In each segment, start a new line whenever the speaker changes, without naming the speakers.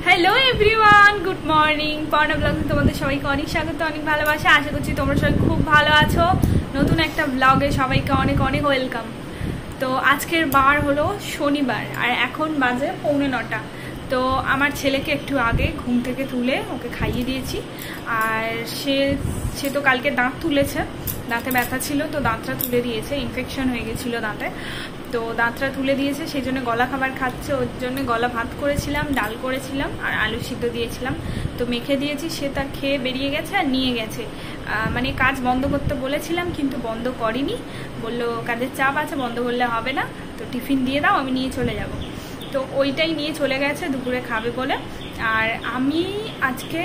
Hello everyone good morning पौर्णा ब्लगे तुम्हारे सबाई के अनेक स्वागत अनेक भालोबासा आशा करছি তোমরা সবাই খুব ভালো আছো নতুন একটা ব্লগে সবাইকে অনেক অনেক ওয়েলকাম। তো আজকের বার হলো শনিবার আর এখন বাজে 8:45। তো আমার ছেলেকে একটু আগে ঘুম থেকে তুলে ওকে খাইয়ে দিয়েছি। আর সে তো কালকে দাঁত তুলেছে, দাঁতে ব্যথা ছিল তো দাঁতটা তুলে দিয়েছে, ইনফেকশন হয়ে গেছিল দাঁতে, তো দাঁতটা তুলে দিয়েছে, সেই জন্য গলা খাবার খাচ্ছে। ওর জন্য গলা ভাত করেছিলাম, ডাল করেছিলাম আর আলু সিদ্ধ দিয়েছিলাম, তো মেখে দিয়েছি। সে তা খেয়ে বেরিয়ে গেছে আর নিয়ে গেছে, মানে কাজ বন্ধ করতে বলেছিলাম কিন্তু বন্ধ করিনি, বললো কাজের চাপ আছে, বন্ধ করলে হবে না, তো টিফিন দিয়ে দাও আমি নিয়ে চলে যাব। তো ওইটাই নিয়ে চলে গেছে দুপুরে খাবে বলে। আর আমি আজকে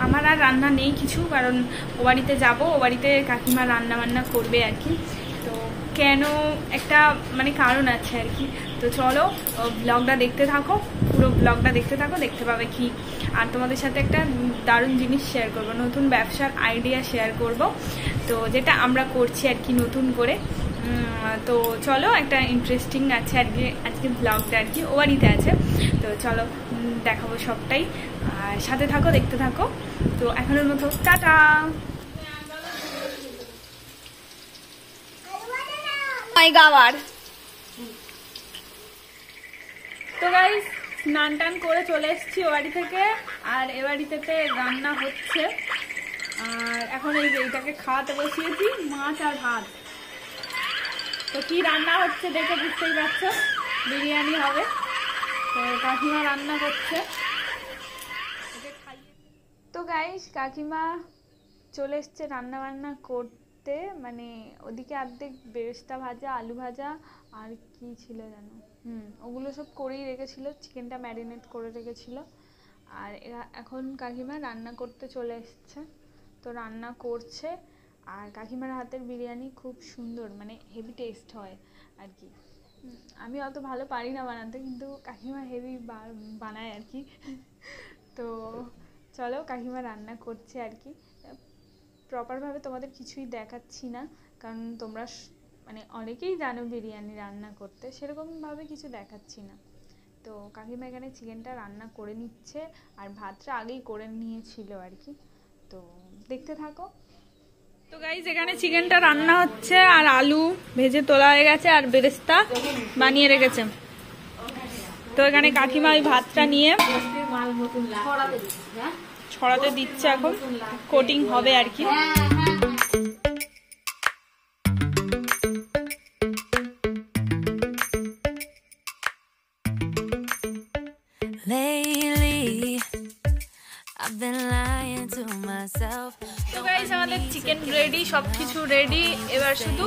আমার আর রান্না নেই কিছু, কারণ ও বাড়িতে যাবো, ও বাড়িতে কাকিমা রান্না বান্না করবে আর কি। তো কেন একটা মানে কারণ আছে আর কি। তো চলো ব্লগটা দেখতে থাকো, পুরো ব্লগটা দেখতে থাকো, দেখতে পাবে কি। আর তোমাদের সাথে একটা দারুণ জিনিস শেয়ার করব, নতুন ব্যবসার আইডিয়া শেয়ার করব, তো যেটা আমরা করছি আর কি নতুন করে। তো চলো একটা ইন্টারেস্টিং আছে আর কি আজকে ব্লগটা আর কি, ও বাড়িতে আছে। তো চলো দেখাবো সবটাই, আর সাথে থাকো, দেখতে থাকো। তো এখনের মতো টাটা। তো গাইস স্নান টান করে চলে এসেছি ও বাড়ি থেকে, আর এ বাড়িতে রান্না হচ্ছে। আর এখন এইটাকে খাওয়াতে বসিয়েছি, মাছ আর ভাত। তো কি রান্না হচ্ছে দেখে বুঝতেই পারছো, বিরিয়ানি হবে। তো কাকিমা রান্না করছে। তো গাইস কাকিমা চলে এসছে রান্না বান্না করতে, মানে ওদিকে অর্ধেক বেরেস্তা ভাজা, আলু ভাজা আর কি ছিল যেন, ওগুলো সব করেই রেখেছিল, চিকেনটা ম্যারিনেট করে রেখেছিল। আর এখন কাকিমা রান্না করতে চলে এসছে, তো রান্না করছে। আর কাকিমার হাতের বিরিয়ানি খুব সুন্দর, মানে হেভি টেস্ট হয় আর কি। আমি অত ভালো পারি না বানাতে, কিন্তু কাকিমা হেভি বানায় আর কি। তো চলো কাকিমা রান্না করছে আর কি। প্রপারভাবে তোমাদের কিছুই দেখাচ্ছি না, কারণ তোমরা মানে অনেকেই জানো বিরিয়ানি রান্না করতে, সেরকমভাবে কিছু দেখাচ্ছি না। তো কাকিমা এখানে চিকেনটা রান্না করে নিচ্ছে, আর ভাতটা আগেই করে নিয়েছিল আর কি। তো দেখতে থাকো। তো গাইস এখানে চিকেনটা রান্না হচ্ছে, আর আলু ভেজে তোলা হয়ে গেছে, আর বেরেস্তা বানিয়ে রেখেছে। তো এখানে কাকিমা ওই ভাতটা নিয়ে ছড়াতে দিচ্ছে, এখন কোটিং হবে আর কি। তো গাইস আমাদের চিকেন রেডি, সবকিছু রেডি, এবার শুধু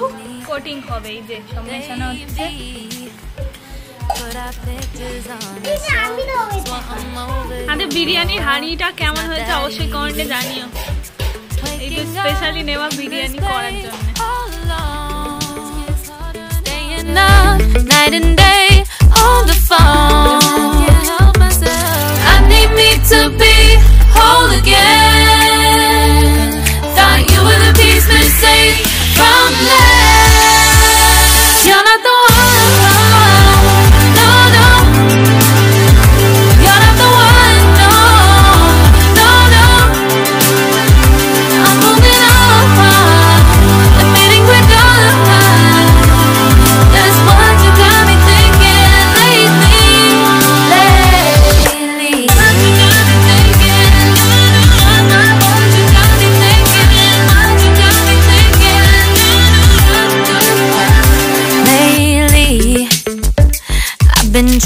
কোটিং হবে। এই যে সব মেশানো হচ্ছে। আমাদের বিরিয়ানির হাঁড়িটা কেমন হয়েছে অবশ্যই কমেন্টে জানিও, এই যে স্পেশালি নেওয়া বিরিয়ানি করার জন্য।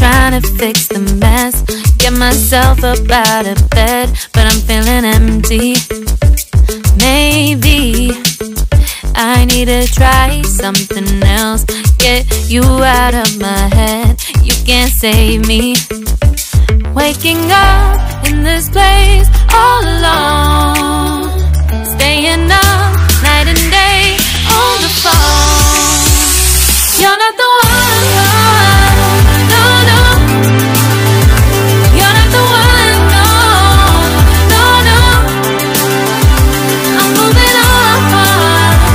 Trying to fix the mess, get myself up out of bed, but I'm feeling empty. Maybe I need to try something else, get you out of my head, you can't save me. Waking up in this place all alone, staying up night and day on the phone. You're not the one. I'm moving on.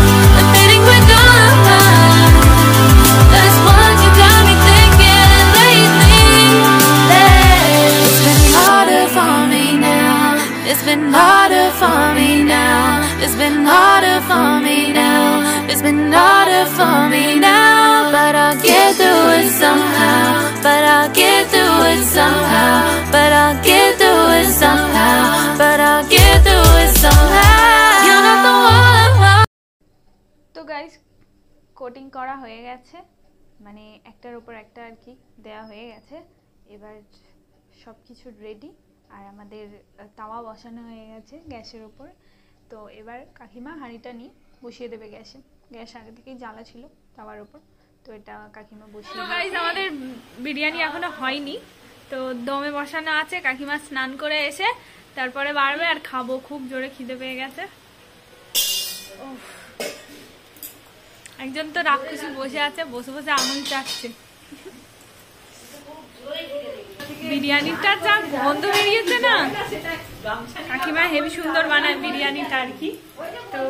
been harder for me now. It's been harder for me now, but I'll get through it somehow. But I'll get through it somehow. But I'll get through it somehow. But I'll get through it somehow. You're not the one.
তো guys coating করা হয়ে গেছে, মানে একটার উপর একটা আর কি দেয়া হয়ে গেছে। এবার সব কিছু রেডি, আর আমাদের তাওয়া বসানো হয়ে গেছে গ্যাসের উপর। তো এবার কাকিমা হাঁড়িটা নিয়ে বসিয়ে দেবে গ্যাসে। গ্যাস আগে থেকেই জ্বালা ছিল তাওয়ার উপর, তো এটা কাকিমা বসিয়ে দেবে। গাইস আমাদের বিরিয়ানি এখনো হয়নি, তো দমে বসানো আছে। কাকিমা স্নান করে এসে তারপরে বাড়বে আর খাবো। খুব জোরে খিদে পেয়ে গেছে। একজন তো রাক্ষসী বসে আছে, বসে বসে আঙুল চাটছে। বিরিয়ানিটা যা গন্ধ বেরিয়েছে না, কাকিমা হেবি সুন্দর বানায় বিরিয়ানিটা আর কি। তো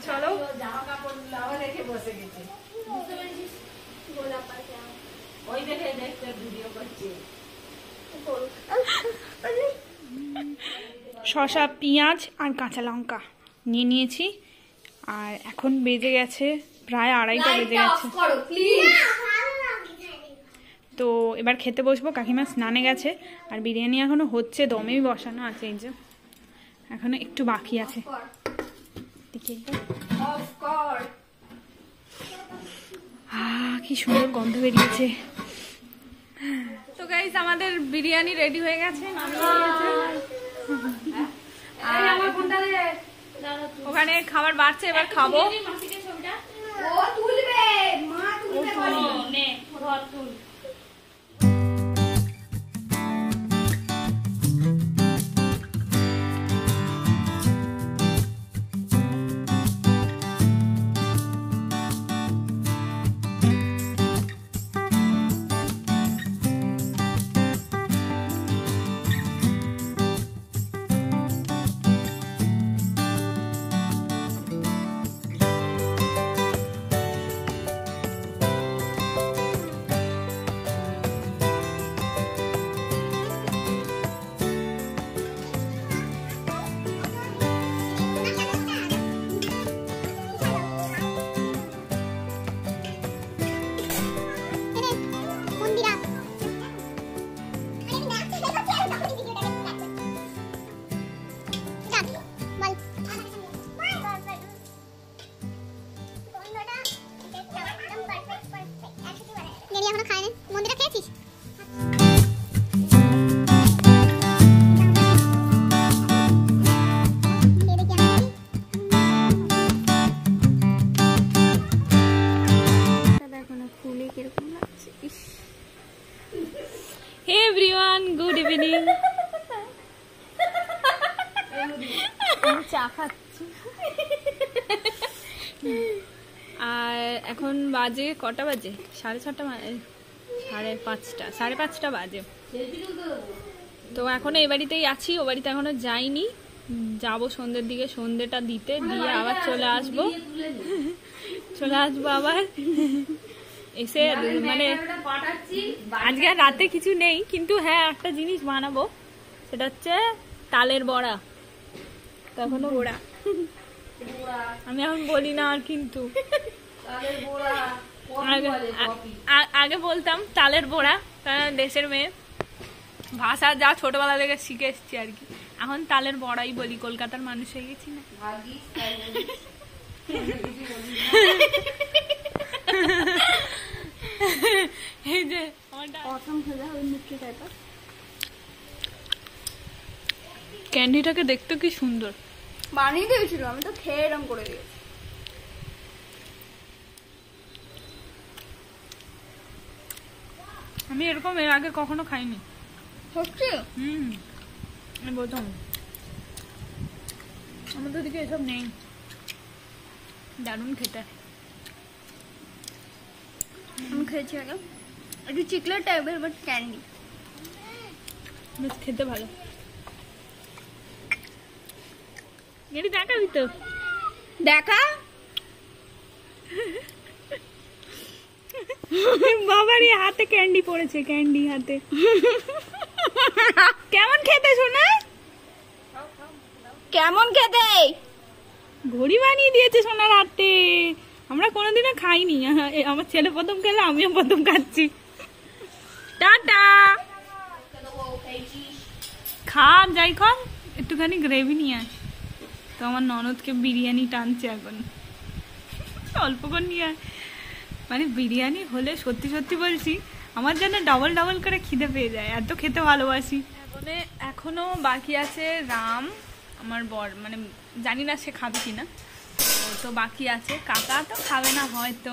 চলো শসা, পেঁয়াজ আর কাঁচা লঙ্কা নিয়ে নিয়েছি। আর এখন বেজে গেছে প্রায় 2:30 বেজে গেছে। তো এবার খেতে বসবো। কাকিমা স্নানে গেছে, আর বিরিয়ানি এখনো হচ্ছে, দমেই বসানো আছে। এই যে এখনো একটু বাকি আছে। কি সুন্দর গন্ধ বেরিয়েছে। তো গাইস আমাদের বিরিয়ানি রেডি হয়ে গেছে। ওখানে খাবার বাড়ছে, এবার খাবো। Everyone good evening. চা খাচ্ছি। আর এখন বাজে কটা বাজে? 6:30, 5:30 বাজে। তো এখনো এই বাড়িতেই আছি, ও বাড়িতে এখনো যাইনি। যাবো সন্ধ্যের দিকে, সন্ধ্যেটা দিয়ে আবার চলে আসবো আবার এসে। মানে আজকে রাতে কিছু নেই, কিন্তু হ্যাঁ একটা জিনিস বানাবো, সেটা হচ্ছে তালের বড়া। তখনও বড়া আমি এখন বলি না আর, কিন্তু আগে বলতাম তালের বড়া, কারণ দেশের মেয়ে, ভাষা যা ছোটবেলা থেকে শিখে এসছি আর কি। এখন তালের বড়াই বলি, কলকাতার মানুষ হয়ে গেছি না। এই যে ক্যান্ডিটাকে দেখতে কি সুন্দর বানিয়ে দিয়েছিল, আমি তো খেয়ে এরম করে দিয়েছি। আমি এরকম এর আগে কখনো খাইনি। সত্যি? প্রথম। আমাদের দিকে এসব নেই। দারুণ খেতে। আমি খেয়েছি আগে, একটু চিকলেট টাইপের, বাট ক্যান্ডি বেশ খেতে ভালো। এটি দেখাবি তো? দেখা। বাবার হাতে ক্যান্ডি পড়েছে, ক্যান্ডি হাতে। কেমন খেতে শোনা? কেমন খেতে? ঘড়ি বানিয়ে দিয়েছে সোনার হাতে। আমরা কোনোদিনও খাইনি, আমার ছেলে প্রথম খেলে, আমিও প্রথম খাচ্ছি। টাটা। খা যাই খান, একটুখানি গ্রেভি নিয়ে আয়। তো আমার ননদকে বিরিয়ানি টানছে এখন, অল্প করে নিয়ে আয়। মানে বিরিয়ানি হলে সত্যি সত্যি বলছি আমার যেন ডবল ডবল করে খিদে পেয়ে যায়, এত খেতে ভালোবাসি। এখনো বাকি আছে রাম আমার বর, মানে জানি না সে খাবে কিনা, তো বাকি আছে। কাকা তো খাবে না হয়তো,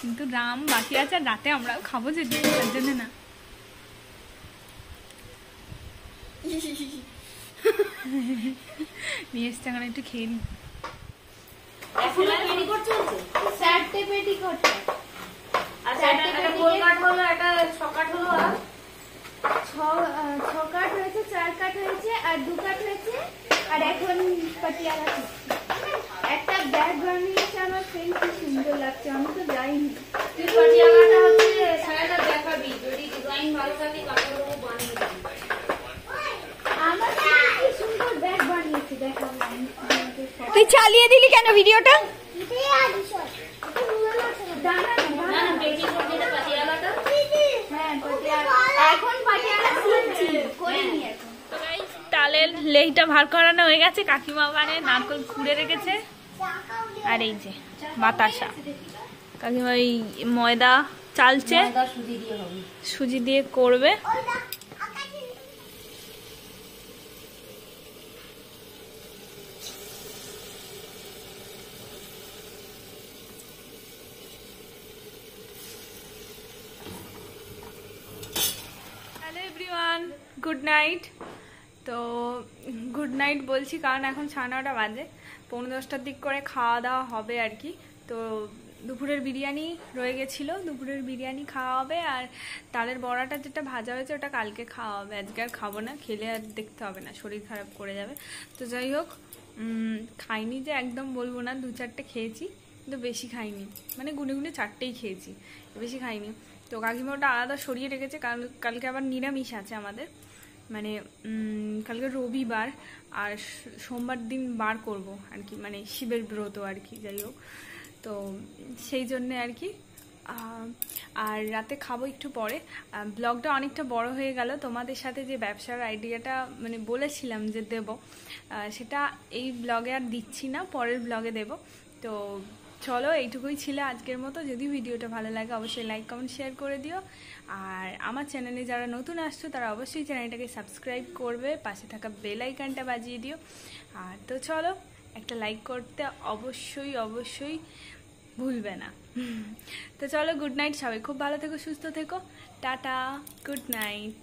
কিন্তু রাম বাকি আছে। আর রাতে আমরাও খাবো যদি, তার জন্য না। নিয়ে এসছে এখন, একটু খেয়ে নি।
ছকাট হয়েছে, 4 কাট হয়েছে আর 2 কাট হয়েছে, আর এখন পাটিয়ালা একটা ব্যাগ বানিয়েছে। আমার ফ্রেন্ড কি সুন্দর লাগছে, আমি তো যাইনি। পাটিয়ালাটা হচ্ছে সারাটা দেখাবি, যদি ডিজাইন ভালো থাকে কাপড়ও বানিয়ে দিবি। আমার কি সুন্দর ব্যাগ বানিয়েছে দেখাবো।
তুই চালিয়ে দিলি কেন ভিডিওটা? তালের লেইটা ভার করানো হয়ে গেছে, কাকিমা ওখানে নারকেল কুড়ে রেখেছে। আর এই যে বাতাসা, কাকিমা এই ময়দা চালছে, সুজি দিয়ে করবে। Hello everyone, good night. তো গুড নাইট বলছি কারণ এখন 9:30 বাজে, 9:45টার দিক করে খাওয়া দাওয়া হবে আর কি। তো দুপুরের বিরিয়ানি রয়ে গেছিলো, দুপুরের বিরিয়ানি খাওয়া হবে। আর তালের বড়াটা যেটা ভাজা হয়েছে ওটা কালকে খাওয়া হবে, আজকে আর খাবো না, খেলে আর দেখতে হবে না, শরীর খারাপ করে যাবে। তো যাই হোক, খাইনি যে একদম বলবো না, 2-4টে খেয়েছি, কিন্তু বেশি খাইনি, মানে গুনে গুনে 4টেই খেয়েছি, বেশি খাইনি। তো কাকিমা ওটা আলাদা সরিয়ে রেখেছে, কারণ কালকে আবার নিরামিষ আছে আমাদের, মানে কালকে রবিবার আর সোমবার দিন বার করব আর কি, মানে শিবের ব্রত আর কি। যাই হোক, তো সেই জন্যে আর কি। আর রাতে খাবো একটু পরে। ব্লগটা অনেকটা বড় হয়ে গেল, তোমাদের সাথে যে ব্যবসার আইডিয়াটা মানে বলেছিলাম যে দেব, সেটা এই ব্লগে আর দিচ্ছি না, পরের ব্লগে দেব। তো চলো, এইটুকুই ছিল আজকের মতো। যদি ভিডিওটা ভালো লাগে অবশ্যই লাইক কমেন্ট শেয়ার করে দিও। আর আমার চ্যানেলে যারা নতুন আসছো তারা অবশ্যই চ্যানেলটাকে সাবস্ক্রাইব করবে, পাশে থাকা বেল আইকনটা বাজিয়ে দিও। আর তো চলো, একটা লাইক করতে অবশ্যই অবশ্যই ভুলবে না। তো চলো, গুড নাইট, সবাই খুব ভালো থেকো, সুস্থ থেকো, টাটা, গুড নাইট।